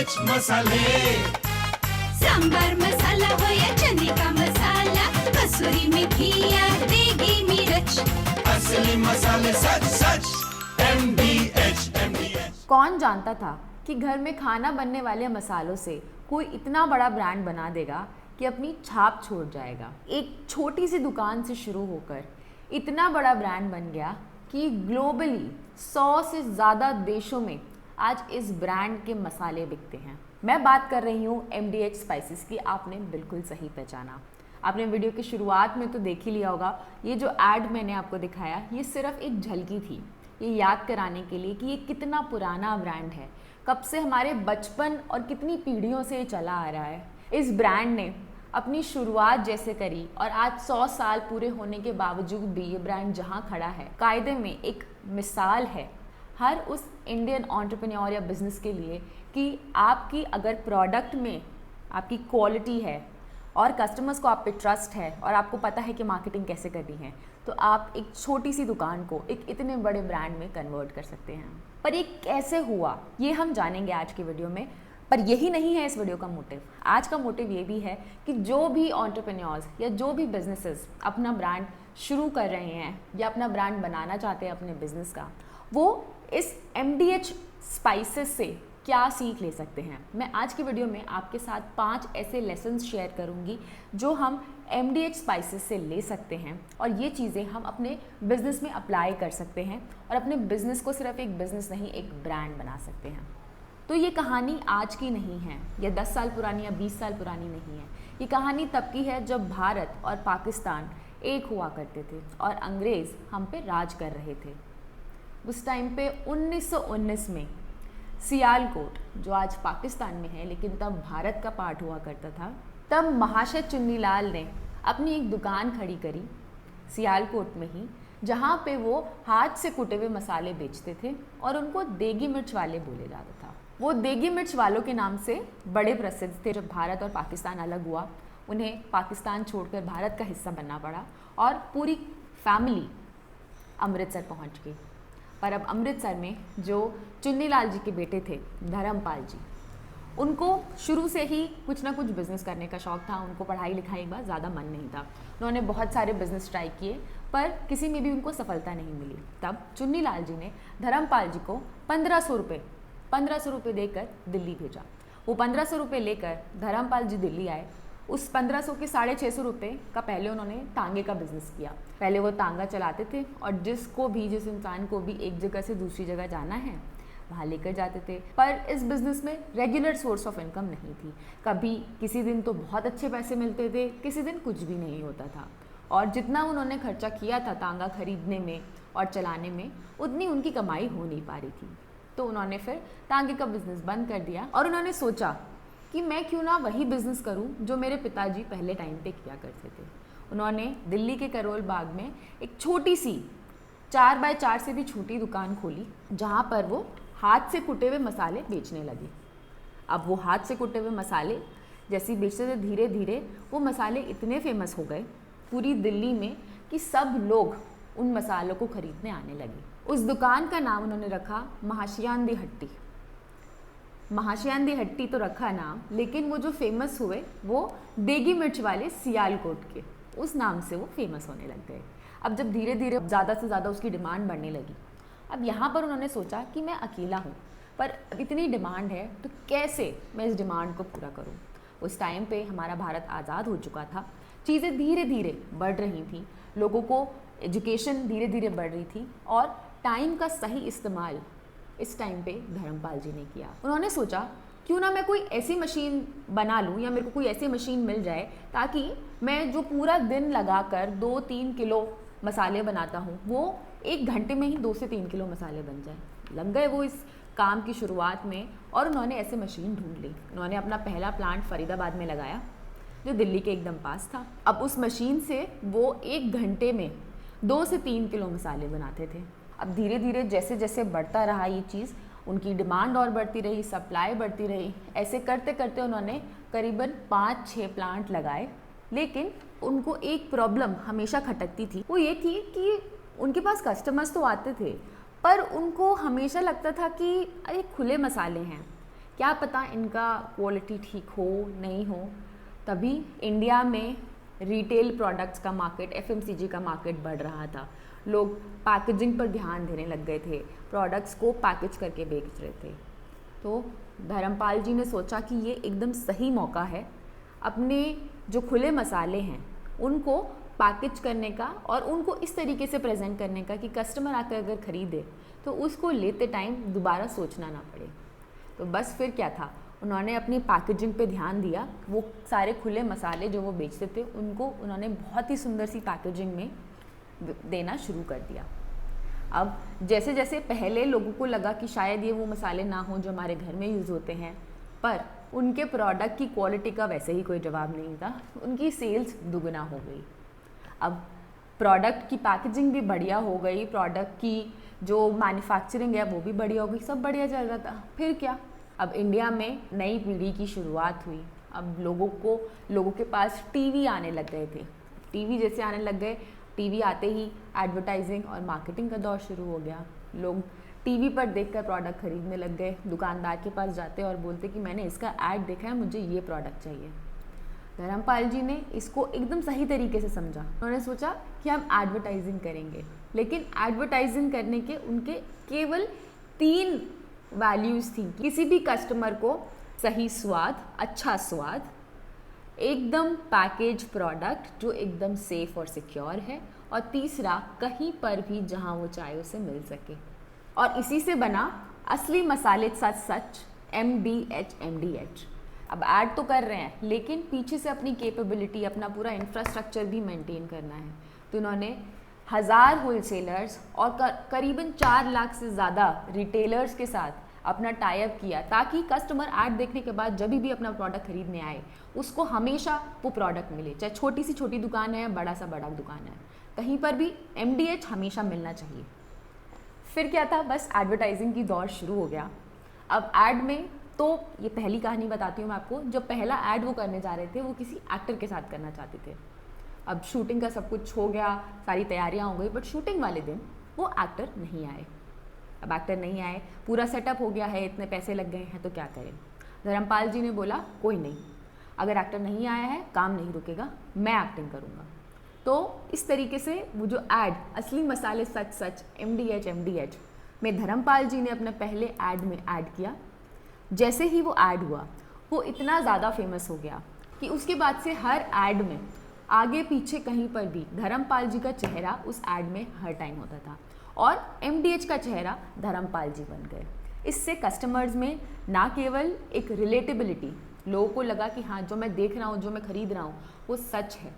MDH मसाले। सांबर मसाला हो या चने का मसाला, कसूरी मेथी या देगी मिर्च, असली मसाले सच सच। MDH। कौन जानता था कि घर में खाना बनने वाले मसालों से कोई इतना बड़ा ब्रांड बना देगा कि अपनी छाप छोड़ जाएगा। एक छोटी सी दुकान से शुरू होकर इतना बड़ा ब्रांड बन गया कि ग्लोबली 100 से ज़्यादा देशों में आज इस ब्रांड के मसाले बिकते हैं। मैं बात कर रही हूँ MDH स्पाइसेस की। आपने बिल्कुल सही पहचाना। आपने वीडियो की शुरुआत में तो देख ही लिया होगा। ये जो ऐड मैंने आपको दिखाया, ये सिर्फ एक झलकी थी, ये याद कराने के लिए कि ये कितना पुराना ब्रांड है, कब से हमारे बचपन और कितनी पीढ़ियों से ये चला आ रहा है। इस ब्रांड ने अपनी शुरुआत जैसे करी और आज 100 साल पूरे होने के बावजूद भी ये ब्रांड जहाँ खड़ा है, कायदे में एक मिसाल है हर उस इंडियन एंटरप्रेन्योर या बिजनेस के लिए कि आपकी अगर प्रोडक्ट में आपकी क्वालिटी है और कस्टमर्स को आप पे ट्रस्ट है और आपको पता है कि मार्केटिंग कैसे करनी है, तो आप एक छोटी सी दुकान को एक इतने बड़े ब्रांड में कन्वर्ट कर सकते हैं। पर ये कैसे हुआ, ये हम जानेंगे आज की वीडियो में। पर यही नहीं है इस वीडियो का मोटिव। आज का मोटिव ये भी है कि जो भी एंटरप्रेन्योर्स या जो भी बिजनेसेस अपना ब्रांड शुरू कर रहे हैं या अपना ब्रांड बनाना चाहते हैं अपने बिजनेस का, वो इस MDH स्पाइसेस से क्या सीख ले सकते हैं। मैं आज की वीडियो में आपके साथ 5 ऐसे लेसन्स शेयर करूंगी जो हम MDH स्पाइसेस से ले सकते हैं और ये चीज़ें हम अपने बिजनेस में अप्लाई कर सकते हैं और अपने बिजनेस को सिर्फ एक बिजनेस नहीं, एक ब्रांड बना सकते हैं। तो ये कहानी आज की नहीं है, या 10 साल पुरानी या 20 साल पुरानी नहीं है। ये कहानी तब की है जब भारत और पाकिस्तान एक हुआ करते थे और अंग्रेज़ हम पे राज कर रहे थे। उस टाइम पे 1919 में सियालकोट, जो आज पाकिस्तान में है लेकिन तब भारत का पार्ट हुआ करता था, तब महाशय चुन्नीलाल ने अपनी एक दुकान खड़ी करी सियालकोट में ही, जहाँ पे वो हाथ से कुटे हुए मसाले बेचते थे और उनको देगी मिर्च वाले बोले जाता था। वो देगी मिर्च वालों के नाम से बड़े प्रसिद्ध थे। जब भारत और पाकिस्तान अलग हुआ, उन्हें पाकिस्तान छोड़कर भारत का हिस्सा बनना पड़ा और पूरी फैमिली अमृतसर पहुँच गई। पर अब अमृतसर में जो चुन्नीलाल जी के बेटे थे धर्मपाल जी, उनको शुरू से ही कुछ ना कुछ बिजनेस करने का शौक़ था। उनको पढ़ाई लिखाई का ज़्यादा मन नहीं था। उन्होंने बहुत सारे बिजनेस ट्राई किए पर किसी में भी उनको सफलता नहीं मिली। तब चुन्नीलाल जी ने धर्मपाल जी को 1500 रुपये देकर दिल्ली भेजा। वो 1500 रुपये लेकर धर्मपाल जी दिल्ली आए। उस 1500 के 650 रुपये का पहले उन्होंने तांगे का बिज़नेस किया। पहले वो तांगा चलाते थे और जिस इंसान को भी एक जगह से दूसरी जगह जाना है वहाँ लेकर जाते थे। पर इस बिज़नेस में रेगुलर सोर्स ऑफ इनकम नहीं थी। कभी किसी दिन तो बहुत अच्छे पैसे मिलते थे, किसी दिन कुछ भी नहीं होता था। और जितना उन्होंने खर्चा किया था तांगा खरीदने में और चलाने में, उतनी उनकी कमाई हो नहीं पा रही थी। तो उन्होंने फिर तांगे का बिज़नेस बंद कर दिया और उन्होंने सोचा कि मैं क्यों ना वही बिज़नेस करूं जो मेरे पिताजी पहले टाइम पे किया करते थे। उन्होंने दिल्ली के करोल बाग में एक छोटी सी 4 बाय 4 से भी छोटी दुकान खोली, जहां पर वो हाथ से कुटे हुए मसाले बेचने लगे। अब वो हाथ से कुटे हुए मसाले जैसे बेचते थे, धीरे धीरे वो मसाले इतने फेमस हो गए पूरी दिल्ली में कि सब लोग उन मसालों को खरीदने आने लगे। उस दुकान का नाम उन्होंने रखा महाशयान दी हट्टी। महाशयान दी हट्टी तो रखा नाम, लेकिन वो जो फेमस हुए वो देगी मिर्च वाले सियालकोट के, उस नाम से वो फेमस होने लग गए। अब जब धीरे धीरे ज़्यादा से ज़्यादा उसकी डिमांड बढ़ने लगी, अब यहाँ पर उन्होंने सोचा कि मैं अकेला हूँ पर इतनी डिमांड है तो कैसे मैं इस डिमांड को पूरा करूँ। उस टाइम पे हमारा भारत आज़ाद हो चुका था, चीज़ें धीरे धीरे बढ़ रही थी, लोगों को एजुकेशन धीरे धीरे बढ़ रही थी और टाइम का सही इस्तेमाल इस टाइम पे धर्मपाल जी ने किया। उन्होंने सोचा क्यों ना मैं कोई ऐसी मशीन बना लूँ या मेरे को कोई ऐसी मशीन मिल जाए ताकि मैं जो पूरा दिन लगाकर 2-3 किलो मसाले बनाता हूँ वो 1 घंटे में ही 2 से 3 किलो मसाले बन जाए। लग गए वो इस काम की शुरुआत में और उन्होंने ऐसे मशीन ढूंढ ली। उन्होंने अपना पहला प्लांट फरीदाबाद में लगाया जो दिल्ली के एकदम पास था। अब उस मशीन से वो 1 घंटे में 2 से 3 किलो मसाले बनाते थे। अब धीरे धीरे जैसे जैसे बढ़ता रहा ये चीज़, उनकी डिमांड और बढ़ती रही, सप्लाई बढ़ती रही। ऐसे करते करते उन्होंने करीबन 5-6 प्लांट लगाए। लेकिन उनको एक प्रॉब्लम हमेशा खटकती थी, वो ये थी कि उनके पास कस्टमर्स तो आते थे पर उनको हमेशा लगता था कि अरे खुले मसाले हैं, क्या पता इनका क्वालिटी ठीक हो नहीं हो, तभी इंडिया में रिटेल प्रोडक्ट्स का मार्केट, एफएमसीजी का मार्केट बढ़ रहा था। लोग पैकेजिंग पर ध्यान देने लग गए थे, प्रोडक्ट्स को पैकेज करके बेच रहे थे। तो धर्मपाल जी ने सोचा कि ये एकदम सही मौका है अपने जो खुले मसाले हैं उनको पैकेज करने का और उनको इस तरीके से प्रेजेंट करने का कि कस्टमर आकर अगर ख़रीदे तो उसको लेते टाइम दोबारा सोचना ना पड़े। तो बस फिर क्या था, उन्होंने अपनी पैकेजिंग पे ध्यान दिया। वो सारे खुले मसाले जो वो बेचते थे उनको उन्होंने बहुत ही सुंदर सी पैकेजिंग में देना शुरू कर दिया। अब जैसे जैसे पहले लोगों को लगा कि शायद ये वो मसाले ना हों जो हमारे घर में यूज़ होते हैं, पर उनके प्रोडक्ट की क्वालिटी का वैसे ही कोई जवाब नहीं था, उनकी सेल्स दुगना हो गई। अब प्रोडक्ट की पैकेजिंग भी बढ़िया हो गई, प्रोडक्ट की जो मैन्युफैक्चरिंग है वो भी बढ़िया हो गई, सब बढ़िया चल रहा था। फिर क्या, अब इंडिया में नई पीढ़ी की शुरुआत हुई। अब लोगों के पास टीवी आने लग गए थे। टीवी जैसे आने लग गए, टीवी आते ही एडवर्टाइजिंग और मार्केटिंग का दौर शुरू हो गया। लोग टीवी पर देखकर प्रोडक्ट खरीदने लग गए, दुकानदार के पास जाते और बोलते कि मैंने इसका ऐड देखा है, मुझे ये प्रोडक्ट चाहिए। धर्मपाल जी ने इसको एकदम सही तरीके से समझा। उन्होंने सोचा कि हम एडवर्टाइजिंग करेंगे, लेकिन एडवर्टाइजिंग करने के उनके केवल 3 वैल्यूज़ थी। किसी भी कस्टमर को सही स्वाद, अच्छा स्वाद, एकदम पैकेज प्रोडक्ट जो एकदम सेफ और सिक्योर है, और तीसरा कहीं पर भी जहां वो चाहे उसे मिल सके। और इसी से बना असली मसाले सच MDH। अब ऐड तो कर रहे हैं, लेकिन पीछे से अपनी कैपेबिलिटी, अपना पूरा इंफ्रास्ट्रक्चर भी मेंटेन करना है। तो उन्होंने 1000 होलसेलर्स और करीबन 4 लाख से ज़्यादा रिटेलर्स के साथ अपना टाई अप किया, ताकि कस्टमर ऐड देखने के बाद जब भी अपना प्रोडक्ट खरीदने आए उसको हमेशा वो प्रोडक्ट मिले, चाहे छोटी सी छोटी दुकान है या बड़ा सा बड़ा दुकान है, कहीं पर भी MDH हमेशा मिलना चाहिए। फिर क्या था, बस एडवर्टाइजिंग की दौर शुरू हो गया। अब ऐड में तो ये पहली कहानी बताती हूँ मैं आपको। जो पहला ऐड वो करने जा रहे थे वो किसी एक्टर के साथ करना चाहते थे। अब शूटिंग का सब कुछ हो गया, सारी तैयारियाँ हो गई, बट शूटिंग वाले दिन वो एक्टर नहीं आए। अब एक्टर नहीं आए, पूरा सेटअप हो गया है, इतने पैसे लग गए हैं, तो क्या करें। धर्मपाल जी ने बोला कोई नहीं, अगर एक्टर नहीं आया है काम नहीं रुकेगा, मैं एक्टिंग करूँगा। तो इस तरीके से वो जो ऐड असली मसाले सच MDH में धर्मपाल जी ने अपने पहले ऐड में ऐड किया। जैसे ही वो ऐड हुआ वो इतना ज़्यादा फेमस हो गया कि उसके बाद से हर ऐड में आगे पीछे कहीं पर भी धर्मपाल जी का चेहरा उस ऐड में हर टाइम होता था, और MDH का चेहरा धर्मपाल जी बन गए। इससे कस्टमर्स में ना केवल एक रिलेटेबिलिटी, लोगों को लगा कि हाँ जो मैं देख रहा हूँ, जो मैं खरीद रहा हूँ वो सच है,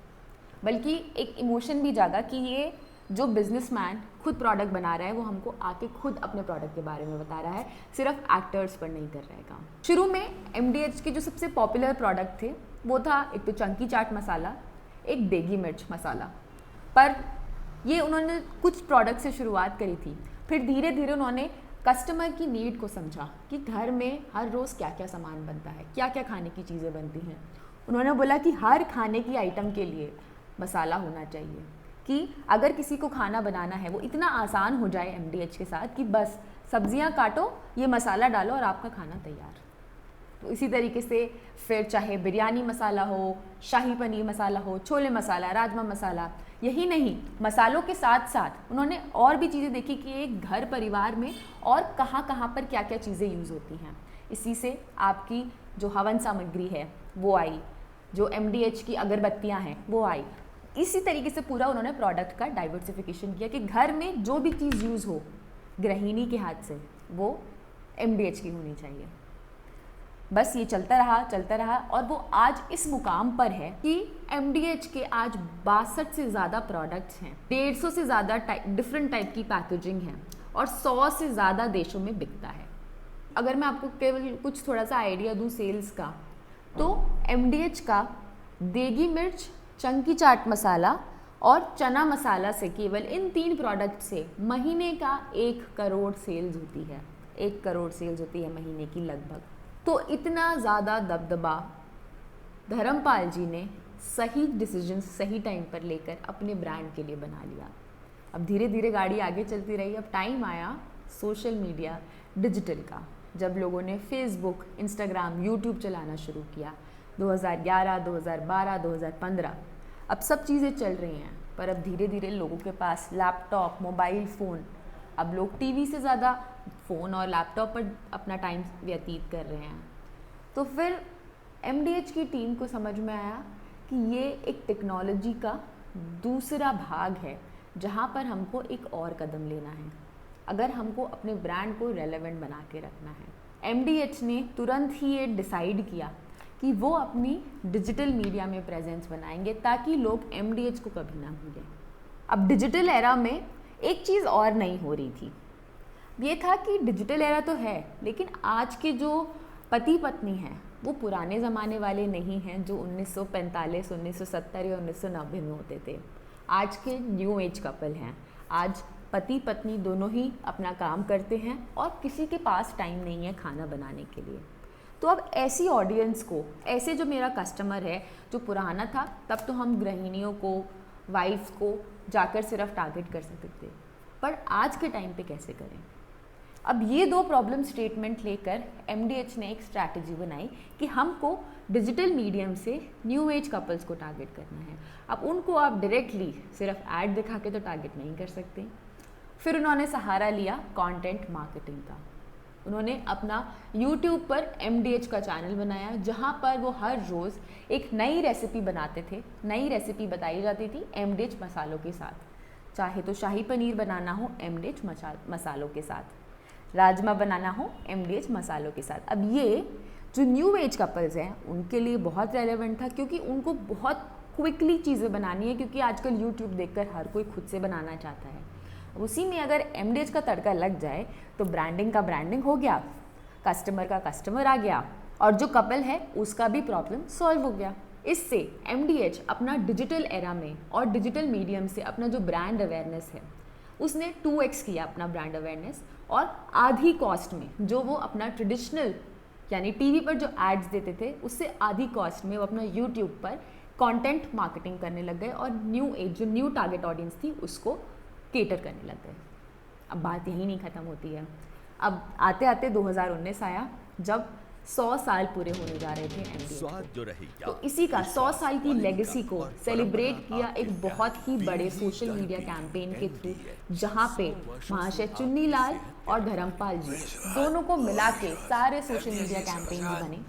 बल्कि एक इमोशन भी जागा कि ये जो बिजनेसमैन खुद प्रोडक्ट बना रहा है वो हमको आके खुद अपने प्रोडक्ट के बारे में बता रहा है, सिर्फ एक्टर्स पर नहीं कर रहा है काम। शुरू में MDH के जो सबसे पॉपुलर प्रोडक्ट थे वो था एक तो चंकी चाट मसाला, एक देगी मिर्च मसाला। पर ये उन्होंने कुछ प्रोडक्ट से शुरुआत करी थी, फिर धीरे धीरे उन्होंने कस्टमर की नीड को समझा कि घर में हर रोज़ क्या क्या सामान बनता है, क्या क्या खाने की चीज़ें बनती हैं। उन्होंने बोला कि हर खाने की आइटम के लिए मसाला होना चाहिए, कि अगर किसी को खाना बनाना है वो इतना आसान हो जाए MDH के साथ कि बस सब्जियां काटो, ये मसाला डालो और आपका खाना तैयार। तो इसी तरीके से फिर चाहे बिरयानी मसाला हो, शाही पनीर मसाला हो, छोले मसाला, राजमा मसाला, यही नहीं मसालों के साथ साथ उन्होंने और भी चीज़ें देखी कि एक घर परिवार में और कहाँ पर क्या क्या चीज़ें यूज़ होती हैं। इसी से आपकी जो हवन सामग्री है वो आई, जो MDH की अगरबत्तियाँ हैं वो आई। इसी तरीके से पूरा उन्होंने प्रोडक्ट का डाइवर्सिफिकेशन किया कि घर में जो भी चीज़ यूज़ हो गृहिणी के हाथ से वो MDH की होनी चाहिए। बस ये चलता रहा और वो आज इस मुकाम पर है कि MDH के आज 62 से ज़्यादा प्रोडक्ट्स हैं, 150 से ज़्यादा डिफरेंट टाइप की पैकेजिंग है और 100 से ज़्यादा देशों में बिकता है। अगर मैं आपको केवल कुछ थोड़ा सा आइडिया दूँ सेल्स का, तो MDH का देगी मिर्च, चंकी चाट मसाला और चना मसाला से, केवल इन 3 प्रोडक्ट से महीने का 1 करोड़ सेल्स होती है। 1 करोड़ सेल्स होती है महीने की लगभग। तो इतना ज़्यादा दबदबा धर्मपाल जी ने सही डिसीजन सही टाइम पर लेकर अपने ब्रांड के लिए बना लिया। अब धीरे धीरे गाड़ी आगे चलती रही। अब टाइम आया सोशल मीडिया, डिजिटल का। जब लोगों ने फेसबुक, इंस्टाग्राम, यूट्यूब चलाना शुरू किया 2011, 2012, 2015। अब सब चीज़ें चल रही हैं, पर अब धीरे धीरे लोगों के पास लैपटॉप, मोबाइल फ़ोन, अब लोग टीवी से ज़्यादा फ़ोन और लैपटॉप पर अपना टाइम व्यतीत कर रहे हैं। तो फिर MDH की टीम को समझ में आया कि ये एक टेक्नोलॉजी का दूसरा भाग है जहाँ पर हमको एक और कदम लेना है अगर हमको अपने ब्रांड को रेलेवेंट बना के रखना है। MDH ने तुरंत ही ये डिसाइड किया कि वो अपनी डिजिटल मीडिया में प्रेजेंस बनाएंगे ताकि लोग MDH को कभी ना भूलें। अब डिजिटल एरा में एक चीज़ और नहीं हो रही थी, ये था कि डिजिटल एरा तो है, लेकिन आज के जो पति पत्नी हैं वो पुराने ज़माने वाले नहीं हैं जो 1945, 1970 या 1990 में होते थे। आज के न्यू एज कपल हैं। आज पति पत्नी दोनों ही अपना काम करते हैं और किसी के पास टाइम नहीं है खाना बनाने के लिए। तो अब ऐसी ऑडियंस को, ऐसे जो मेरा कस्टमर है जो पुराना था, तब तो हम गृहिणियों को, वाइफ्स को जाकर सिर्फ टारगेट कर सकते थे, पर आज के टाइम पे कैसे करें। अब ये दो प्रॉब्लम स्टेटमेंट लेकर MDH ने एक स्ट्रैटेजी बनाई कि हमको डिजिटल मीडियम से न्यू एज कपल्स को टारगेट करना है। अब उनको आप डायरेक्टली सिर्फ ऐड दिखा के तो टारगेट नहीं कर सकते। फिर उन्होंने सहारा लिया कंटेंट मार्केटिंग का। उन्होंने अपना YouTube पर MDH का चैनल बनाया जहाँ पर वो हर रोज़ एक नई रेसिपी बनाते थे। नई रेसिपी बताई जाती थी MDH मसालों के साथ। चाहे तो शाही पनीर बनाना हो MDH मसालों के साथ, राजमा बनाना हो MDH मसालों के साथ। अब ये जो न्यू एज कपल्स हैं उनके लिए बहुत रेलेवेंट था क्योंकि उनको बहुत क्विकली चीज़ें बनानी है, क्योंकि आजकल YouTube देखकर हर कोई खुद से बनाना चाहता है। उसी में अगर MDH का तड़का लग जाए तो ब्रांडिंग का ब्रांडिंग हो गया, कस्टमर का कस्टमर आ गया और जो कपल है उसका भी प्रॉब्लम सॉल्व हो गया। इससे MDH अपना डिजिटल एरा में और डिजिटल मीडियम से अपना जो ब्रांड अवेयरनेस है उसने 2x किया अपना ब्रांड अवेयरनेस, और आधी कॉस्ट में जो वो अपना ट्रेडिशनल यानी टीवी पर जो एड्स देते थे उससे आधी कॉस्ट में वो अपना YouTube पर कंटेंट मार्केटिंग करने लग गए और न्यू एज जो न्यू टारगेट ऑडियंस थी उसको केटर करने लग गए। अब बात यही नहीं ख़त्म होती है। अब आते आते 2019 आया जब 100 साल पूरे होने जा रहे थे MDH को। तो इसी का 100 साल की लेगेसी को सेलिब्रेट किया एक बहुत ही बड़े सोशल मीडिया कैंपेन के थ्रू, जहाँ पे महाशय चुन्नीलाल और धर्मपाल जी दोनों को मिला के सारे सोशल मीडिया कैंपेन बने,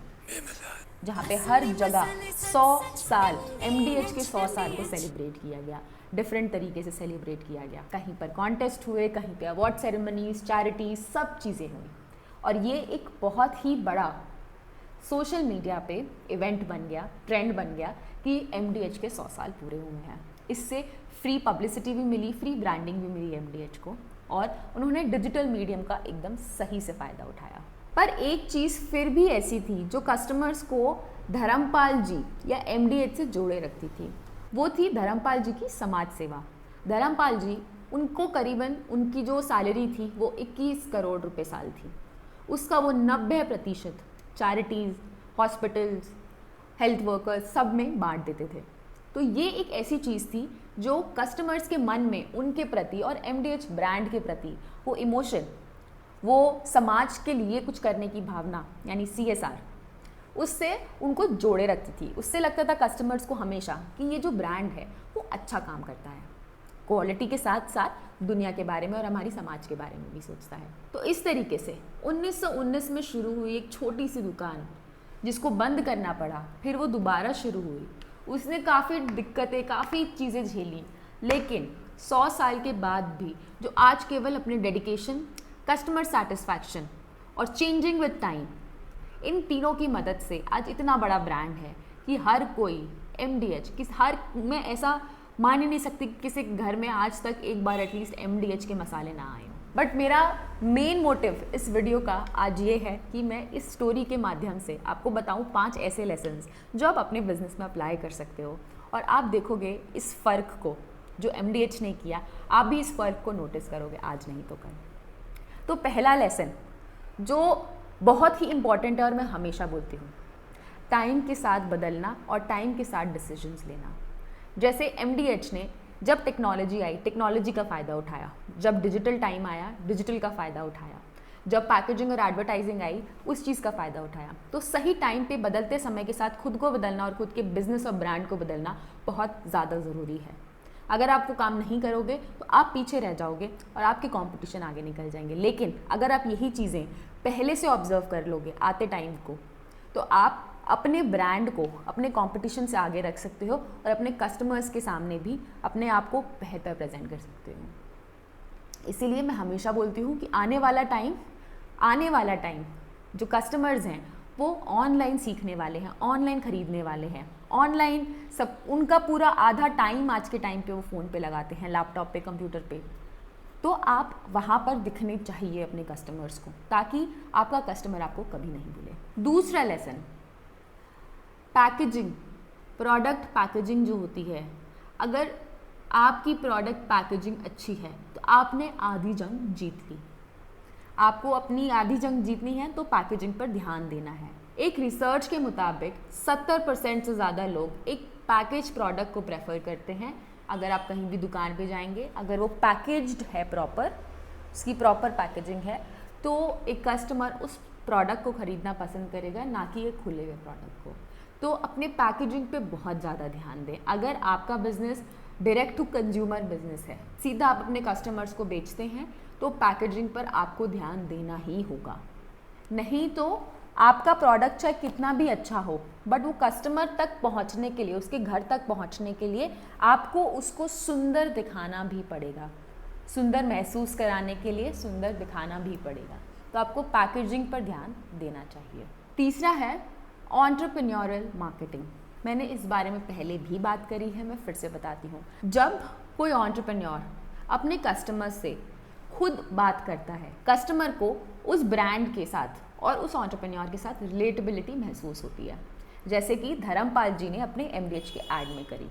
जहाँ पे हर जगह 100 साल MDH के 100 साल को सेलिब्रेट किया गया। डिफरेंट तरीके से सेलिब्रेट किया गया। कहीं पर कॉन्टेस्ट हुए, कहीं पे अवार्ड सेरेमनीज, चैरिटीज, सब चीज़ें हुई और ये एक बहुत ही बड़ा सोशल मीडिया पे इवेंट बन गया, ट्रेंड बन गया कि MDH के 100 साल पूरे हुए हैं। इससे फ्री पब्लिसिटी भी मिली, फ्री ब्रांडिंग भी मिली MDH को, और उन्होंने डिजिटल मीडियम का एकदम सही से फ़ायदा उठाया। पर एक चीज़ फिर भी ऐसी थी जो कस्टमर्स को धर्मपाल जी या MDH से जोड़े रखती थी, वो थी धर्मपाल जी की समाज सेवा। धर्मपाल जी, उनको करीबन उनकी जो सैलरी थी वो 21 करोड़ रुपए साल थी, उसका वो 90% चैरिटीज़, हॉस्पिटल्स, हेल्थ वर्कर्स सब में बांट देते थे। तो ये एक ऐसी चीज़ थी जो कस्टमर्स के मन में उनके प्रति और MDH ब्रांड के प्रति वो इमोशन, वो समाज के लिए कुछ करने की भावना यानी CSR, उससे उनको जोड़े रखती थी। उससे लगता था कस्टमर्स को हमेशा कि ये जो ब्रांड है वो अच्छा काम करता है, क्वालिटी के साथ साथ दुनिया के बारे में और हमारी समाज के बारे में भी सोचता है। तो इस तरीके से 1919 में शुरू हुई एक छोटी सी दुकान जिसको बंद करना पड़ा, फिर वो दोबारा शुरू हुई, उसने काफ़ी दिक्कतें, काफ़ी चीज़ें झेली, लेकिन 100 साल के बाद भी जो आज केवल अपने डेडिकेशन, कस्टमर सेटिस्फैक्शन और चेंजिंग विद टाइम, इन तीनों की मदद से आज इतना बड़ा ब्रांड है कि हर कोई MDH, मैं ऐसा मान ही नहीं सकती कि किसी घर में आज तक एक बार एटलीस्ट MDH के मसाले ना आए हों। बट मेरा मेन मोटिव इस वीडियो का आज ये है कि मैं इस स्टोरी के माध्यम से आपको बताऊं 5 ऐसे लेसन्स जो आप अपने बिजनेस में अप्लाई कर सकते हो, और आप देखोगे इस फ़र्क को जो MDH ने किया, आप भी इस फ़र्क को नोटिस करोगे आज नहीं तो कल। तो पहला लेसन जो बहुत ही इम्पॉर्टेंट है और मैं हमेशा बोलती हूँ, टाइम के साथ बदलना और टाइम के साथ डिसीजंस लेना। जैसे MDH ने जब टेक्नोलॉजी आई, टेक्नोलॉजी का फ़ायदा उठाया, जब डिजिटल टाइम आया, डिजिटल का फ़ायदा उठाया, जब पैकेजिंग और एडवर्टाइजिंग आई उस चीज़ का फ़ायदा उठाया। तो सही टाइम पे बदलते समय के साथ खुद को बदलना और खुद के बिजनेस और ब्रांड को बदलना बहुत ज़्यादा ज़रूरी है। अगर आप वो काम नहीं करोगे तो आप पीछे रह जाओगे और आपके कंपटीशन आगे निकल जाएंगे। लेकिन अगर आप यही चीज़ें पहले से ऑब्जर्व कर लोगे आते टाइम को, तो आप अपने ब्रांड को अपने कंपटीशन से आगे रख सकते हो और अपने कस्टमर्स के सामने भी अपने आप को बेहतर प्रेजेंट कर सकते हो। इसीलिए मैं हमेशा बोलती हूँ कि आने वाला टाइम जो कस्टमर्स हैं वो ऑनलाइन सीखने वाले हैं, ऑनलाइन ख़रीदने वाले हैं, ऑनलाइन सब उनका पूरा आधा टाइम आज के टाइम पे वो फ़ोन पे लगाते हैं, लैपटॉप पे, कंप्यूटर पे। तो आप वहाँ पर दिखने चाहिए अपने कस्टमर्स को, ताकि आपका कस्टमर आपको कभी नहीं भूले। दूसरा लेसन, पैकेजिंग, प्रोडक्ट पैकेजिंग जो होती है, अगर आपकी प्रोडक्ट पैकेजिंग अच्छी है तो आपने आधी जंग जीत ली। आपको अपनी आधी जंग जीतनी है तो पैकेजिंग पर ध्यान देना है। एक रिसर्च के मुताबिक 70% से ज़्यादा लोग एक पैकेज प्रोडक्ट को प्रेफर करते हैं। अगर आप कहीं भी दुकान पे जाएंगे, अगर वो पैकेज्ड है, प्रॉपर उसकी प्रॉपर पैकेजिंग है, तो एक कस्टमर उस प्रोडक्ट को ख़रीदना पसंद करेगा, ना कि एक खुले हुए प्रोडक्ट को। तो अपने पैकेजिंग पे बहुत ज़्यादा ध्यान दें। अगर आपका business direct to consumer business है, सीधा आप अपने कस्टमर्स को बेचते हैं, तो पैकेजिंग पर आपको ध्यान देना ही होगा। नहीं तो आपका प्रोडक्ट चाहे कितना भी अच्छा हो, बट वो कस्टमर तक पहुंचने के लिए, उसके घर तक पहुंचने के लिए आपको उसको सुंदर दिखाना भी पड़ेगा, सुंदर महसूस कराने के लिए सुंदर दिखाना भी पड़ेगा। तो आपको पैकेजिंग पर ध्यान देना चाहिए। तीसरा है एंटरप्रेन्योरल मार्केटिंग। मैंने इस बारे में पहले भी बात करी है, मैं फिर से बताती हूँ। जब कोई एंटरप्रेन्योर अपने कस्टमर से खुद बात करता है, कस्टमर को उस ब्रांड के साथ और उस एंटरप्रेन्योर के साथ रिलेटेबिलिटी महसूस होती है। जैसे कि धर्मपाल जी ने अपने MDH के ऐड में करी।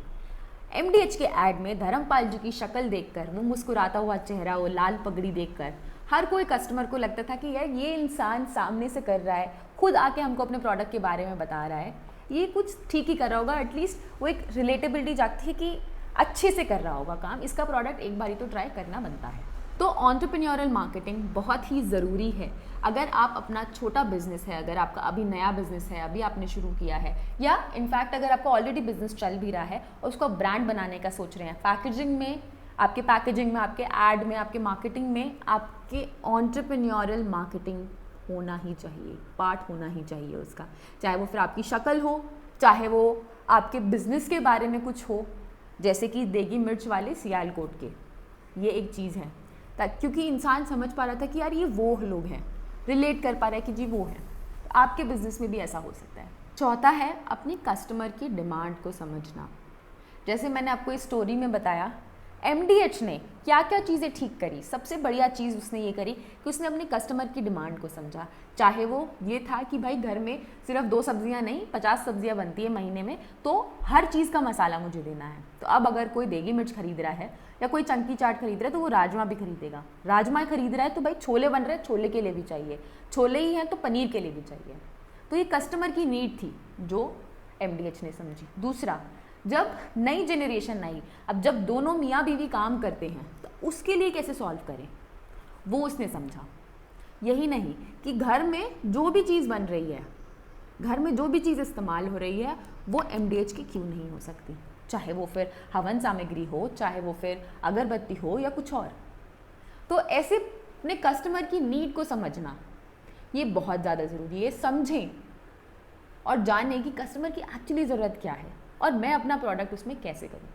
MDH के ऐड में धर्मपाल जी की शक्ल देखकर, वो मुस्कुराता हुआ चेहरा, वो लाल पगड़ी देखकर हर कोई कस्टमर को लगता था कि यार ये इंसान सामने से कर रहा है, खुद आके हमको अपने प्रोडक्ट के बारे में बता रहा है, ये कुछ ठीक ही कर रहा होगा। एटलीस्ट वो एक रिलेटेबिलिटी जागती है कि अच्छे से कर रहा होगा काम, इसका प्रोडक्ट एक बारी तो ट्राई करना बनता है। तो एंटरप्रेन्योरल मार्केटिंग बहुत ही ज़रूरी है। अगर आप अपना छोटा बिजनेस है, अगर आपका अभी नया बिजनेस है, अभी आपने शुरू किया है, या इनफैक्ट अगर आपका ऑलरेडी बिजनेस चल भी रहा है और उसको ब्रांड बनाने का सोच रहे हैं, पैकेजिंग में, आपके पैकेजिंग में, आपके ऐड में, आपके मार्केटिंग में आपके एंटरप्रेन्योरल मार्केटिंग होना ही चाहिए, पार्ट होना ही चाहिए उसका। चाहे वो फिर आपकी शक्ल हो, चाहे वो आपके बिजनेस के बारे में कुछ हो, जैसे कि देगी मिर्च वाले सियालकोट के, ये एक चीज़ है। क्योंकि इंसान समझ पा रहा था कि यार ये वो लोग हैं, रिलेट कर पा रहा है कि जी वो है। तो आपके बिजनेस में भी ऐसा हो सकता है। चौथा है अपनी कस्टमर की डिमांड को समझना। जैसे मैंने आपको इस स्टोरी में बताया, MDH ने क्या क्या चीज़ें ठीक करी। सबसे बढ़िया चीज़ उसने ये करी कि उसने अपने कस्टमर की डिमांड को समझा। चाहे वो ये था कि भाई घर में सिर्फ 2 सब्जियां नहीं 50 सब्जियां बनती है महीने में, तो हर चीज़ का मसाला मुझे देना है। तो अब अगर कोई देगी मिर्च खरीद रहा है या कोई चंकी चाट खरीद रहा है, तो वो राजमा भी खरीदेगा। राजमा खरीद रहा है तो भाई छोले बन रहे हैं, छोले के लिए भी चाहिए, छोले ही हैं तो पनीर के लिए भी चाहिए। तो ये कस्टमर की नीड थी जो MDH ने समझी। दूसरा, जब नई जनरेशन आई, अब जब दोनों मियाँ बीवी काम करते हैं तो उसके लिए कैसे सॉल्व करें, वो उसने समझा। यही नहीं कि घर में जो भी चीज़ बन रही है, घर में जो भी चीज़ इस्तेमाल हो रही है, वो MDH की क्यों नहीं हो सकती, चाहे वो फिर हवन सामग्री हो, चाहे वो फिर अगरबत्ती हो या कुछ और। तो ऐसे अपने कस्टमर की नीड को समझना ये बहुत ज़्यादा ज़रूरी है। समझें और जानें कि कस्टमर की एक्चुअली ज़रूरत क्या है और मैं अपना प्रोडक्ट उसमें कैसे करूं।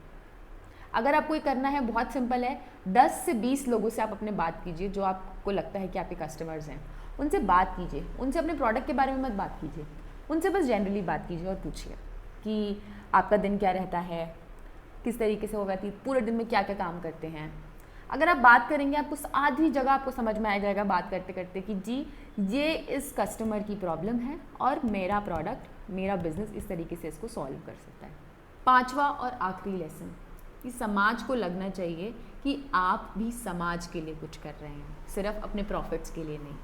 अगर आपको ये करना है, बहुत सिंपल है, 10 से 20 लोगों से आप अपने बात कीजिए जो आपको लगता है कि आपके कस्टमर्स हैं, उनसे बात कीजिए। उनसे अपने प्रोडक्ट के बारे में मत बात कीजिए, उनसे बस जनरली बात कीजिए और पूछिए कि आपका दिन क्या रहता है, किस तरीके से होगा, पूरे दिन में क्या क्या काम करते हैं। अगर आप बात करेंगे, आपको आधी जगह आपको समझ में आ जाएगा बात करते करते कि जी ये इस कस्टमर की प्रॉब्लम है और मेरा प्रोडक्ट, मेरा बिजनेस इस तरीके से इसको सॉल्व कर सकता है। पांचवा और आखिरी लेसन, कि समाज को लगना चाहिए कि आप भी समाज के लिए कुछ कर रहे हैं, सिर्फ अपने प्रॉफिट्स के लिए नहीं।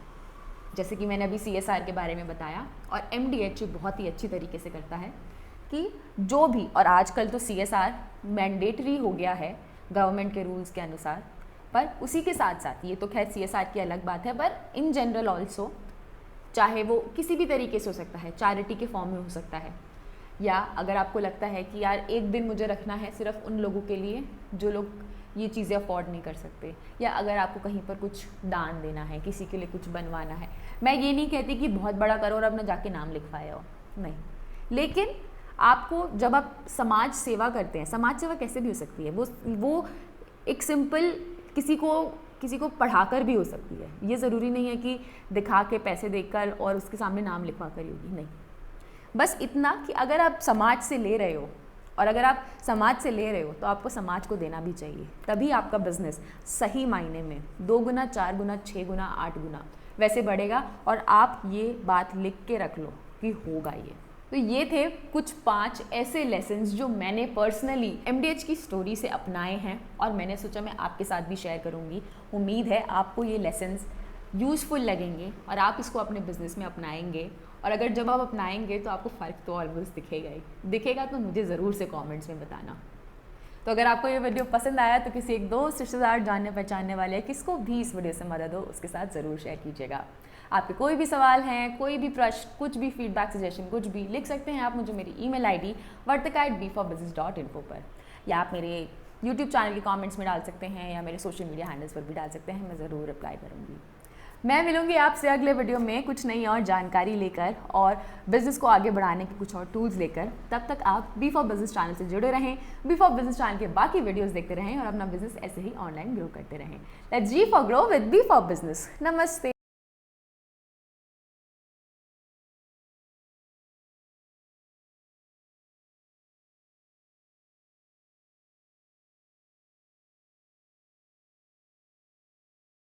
जैसे कि मैंने अभी CSR के बारे में बताया, और MDH बहुत ही अच्छी तरीके से करता है कि जो भी, और आजकल तो CSR मैंडेटरी हो गया है गवर्नमेंट के रूल्स के अनुसार, पर उसी के साथ साथ, ये तो खैर CSR की अलग बात है, पर इन जनरल ऑल्सो, चाहे वो किसी भी तरीके से हो सकता है, चैरिटी के फॉर्म में हो सकता है, या अगर आपको लगता है कि यार एक दिन मुझे रखना है सिर्फ उन लोगों के लिए जो लोग ये चीज़ें अफोर्ड नहीं कर सकते, या अगर आपको कहीं पर कुछ दान देना है, किसी के लिए कुछ बनवाना है, मैं ये नहीं कहती कि बहुत बड़ा करो और अपना जाके नाम लिखवाया हो, नहीं, लेकिन आपको जब आप समाज सेवा करते हैं, समाज सेवा कैसे भी हो सकती है, वो एक सिंपल किसी को पढ़ाकर भी हो सकती है, ये ज़रूरी नहीं है कि दिखा के पैसे देकर और उसके सामने नाम लिखवा कर ही होगी, नहीं, बस इतना कि अगर आप समाज से ले रहे हो, और अगर आप समाज से ले रहे हो तो आपको समाज को देना भी चाहिए, तभी आपका बिजनेस सही मायने में 2 गुना, 4 गुना, 6 गुना, 8 गुना वैसे बढ़ेगा। और आप ये बात लिख के रख लो कि होगा ये। तो ये थे कुछ 5 ऐसे लेसन्स जो मैंने पर्सनली MDH की स्टोरी से अपनाए हैं और मैंने सोचा मैं आपके साथ भी शेयर करूँगी। उम्मीद है आपको ये लेसन्स यूज़फुल लगेंगे और आप इसको अपने बिजनेस में अपनाएंगे, और अगर जब आप अपनाएंगे तो आपको फ़र्क तो ऑलमोस्ट दिखेगा ही, दिखेगा तो मुझे ज़रूर से कमेंट्स में बताना। तो अगर आपको ये वीडियो पसंद आया तो किसी एक दोस्त, रिश्तेदार, जानने पहचानने वाले किसको भी इस वीडियो से मदद हो उसके साथ ज़रूर शेयर कीजिएगा। आपके कोई भी सवाल हैं, कोई भी प्रश्न, कुछ भी फीडबैक, सजेशन, कुछ भी लिख सकते हैं आप मुझे मेरी email ID vartika@b4business.info पर, या आप मेरे YouTube चैनल के कमेंट्स में डाल सकते हैं, या मेरे सोशल मीडिया हैंडल्स पर भी डाल सकते हैं, मैं ज़रूर रिप्लाई करूँगी। मैं मिलूंगी आपसे अगले वीडियो में कुछ नई और जानकारी लेकर और बिज़नेस को आगे बढ़ाने के कुछ और टूल्स लेकर। तब तक आप B4Business चैनल से जुड़े रहें, B4Business चैनल के बाकी वीडियोस देखते रहें और अपना बिजनेस ऐसे ही ऑनलाइन ग्रो करते रहें। Let's G4 grow with B4Business। नमस्ते।